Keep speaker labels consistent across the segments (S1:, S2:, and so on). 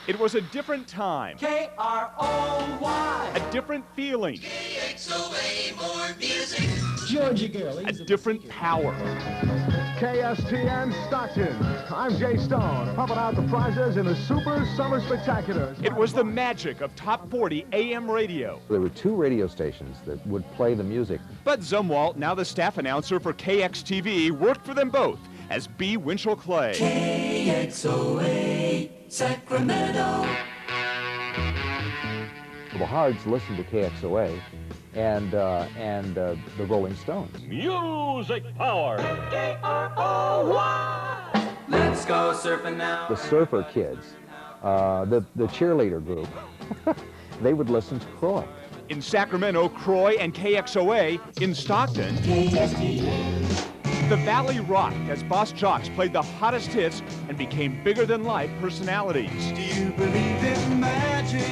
S1: It was a different time.
S2: K-R-O-Y.
S1: A different feeling.
S3: KXOA, more music.
S4: Georgia girl.
S1: A different power.
S5: KSTN Stockton. I'm Jay Stone, pumping out the prizes in the Super Summer Spectacular.
S1: It was the magic of Top 40 AM radio.
S6: There were two radio stations that would play the music.
S1: Bud Zumwalt, now the staff announcer for KXTV, worked for them both as B. Winchell Clay.
S2: KXOA, Sacramento.
S6: The Hards listened to KXOA and the Rolling Stones.
S7: Music power.
S2: K-R-O-Y. Let's go surfing now.
S6: The Surfer Kids, the cheerleader group, they would listen to Croy.
S1: In Sacramento, Croy and KXOA. In Stockton, the Valley rocked as Boss Jocks played the hottest hits and became bigger-than-life personalities.
S2: Do you believe in magic?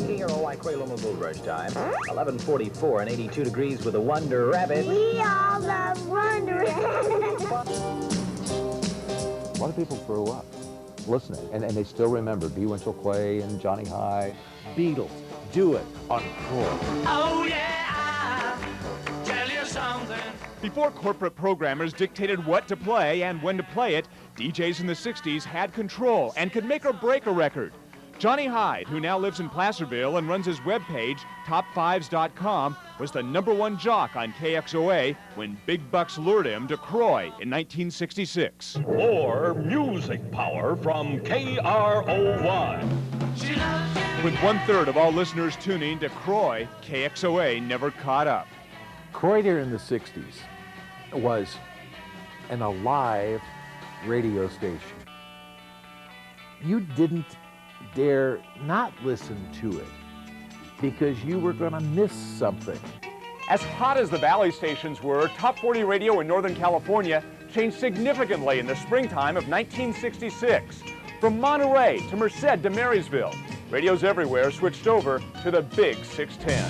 S8: KROY Quail Gold Rush time. 11:44 and 82 degrees with a Wonder Rabbit.
S9: We all love Wonder Rabbit.
S6: A lot of people grew up listening, and they still remember B. Winchell Clay and Johnny Hyde. Beatles, Do It on Croy.
S2: Oh yeah, I'll tell you something.
S1: Before corporate programmers dictated what to play and when to play it, DJs in the 60s had control and could make or break a record. Johnny Hyde, who now lives in Placerville and runs his webpage, top5s.com, was the #1 jock on KXOA when big bucks lured him to Croy in 1966.
S7: More music power from KROY.
S1: With 1/3 of all listeners tuning to Croy, KXOA never caught up.
S4: Croy in the 60s was an alive radio station. You didn't dare not listen to it because you were going to miss something.
S1: As hot as the Valley stations were, Top 40 radio in Northern California changed significantly in the springtime of 1966. From Monterey to Merced to Marysville, radios everywhere switched over to the Big 610.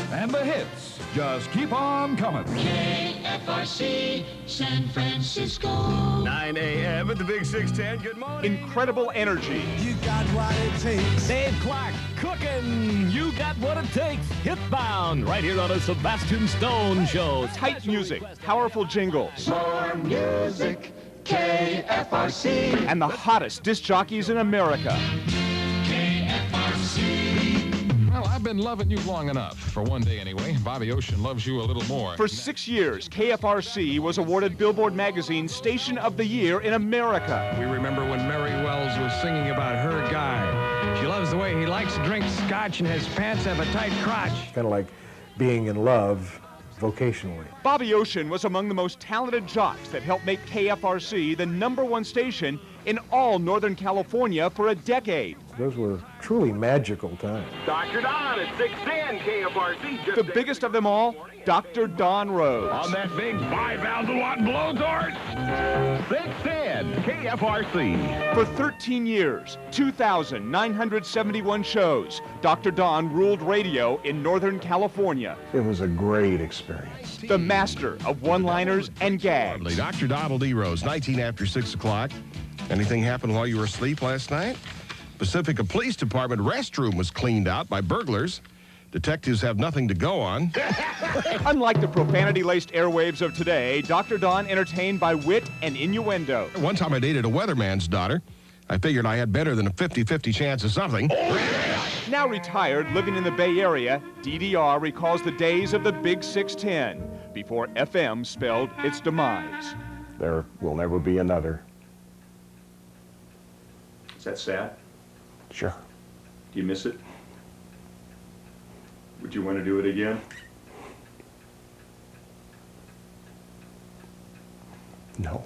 S10: And the hits just keep on coming.
S3: KFRC, San Francisco.
S7: 9 a.m. at the Big 610. Good morning.
S1: Incredible energy.
S2: You got what it takes.
S10: Dave Clark cooking. You got what it takes. Hitbound right here on a Sebastian Stone show.
S1: Tight music, powerful jingles,
S2: More music. KFRC.
S1: and the hottest disc jockeys in America.
S10: Well, I've been loving you long enough. For one day anyway. Bobby Ocean loves you a little more.
S1: For 6 years, KFRC was awarded Billboard Magazine's Station of the Year in America.
S11: We remember when Mary Wells was singing about her guy. She loves the way he likes to drink scotch and his pants have a tight crotch.
S5: Kind of like being in love vocationally.
S1: Bobby Ocean was among the most talented jocks that helped make KFRC the #1 station in all Northern California for a decade.
S5: Those were truly magical times.
S7: Dr. Don at 610 KFRC.
S1: The biggest of them all, Dr. Don Rhodes.
S7: On that big 5,000-watt blowtorch. 610 KFRC.
S1: For 13 years, 2,971 shows, Dr. Don ruled radio in Northern California.
S5: It was a great experience.
S1: The master of one-liners and gags.
S12: Dr. Donald E. Rose, 19 after 6 o'clock. Anything happened while you were asleep last night? Pacifica Police Department restroom was cleaned out by burglars. Detectives have nothing to go on.
S1: Unlike the profanity-laced airwaves of today, Dr. Don entertained by wit and innuendo.
S12: One time I dated a weatherman's daughter. I figured I had better than a 50-50 chance of something.
S1: Now retired, living in the Bay Area, DDR recalls the days of the Big 610 before FM spelled its demise.
S5: There will never be another.
S1: Is that sad?
S5: Sure.
S1: Do you miss it? Would you want to do it again?
S5: No.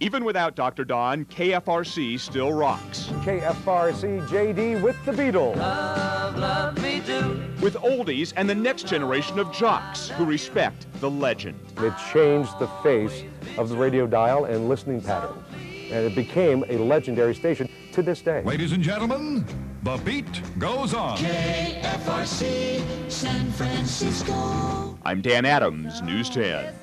S1: Even without Dr. Don, KFRC still rocks.
S5: KFRC JD with the Beatles.
S2: Love me do.
S1: With oldies and the next generation of jocks who respect the legend.
S5: It changed the face of the radio dial and listening patterns. And it became a legendary station to this day.
S10: Ladies and gentlemen, the beat goes on.
S3: KFRC, San Francisco.
S1: I'm Dan Adams, News 10.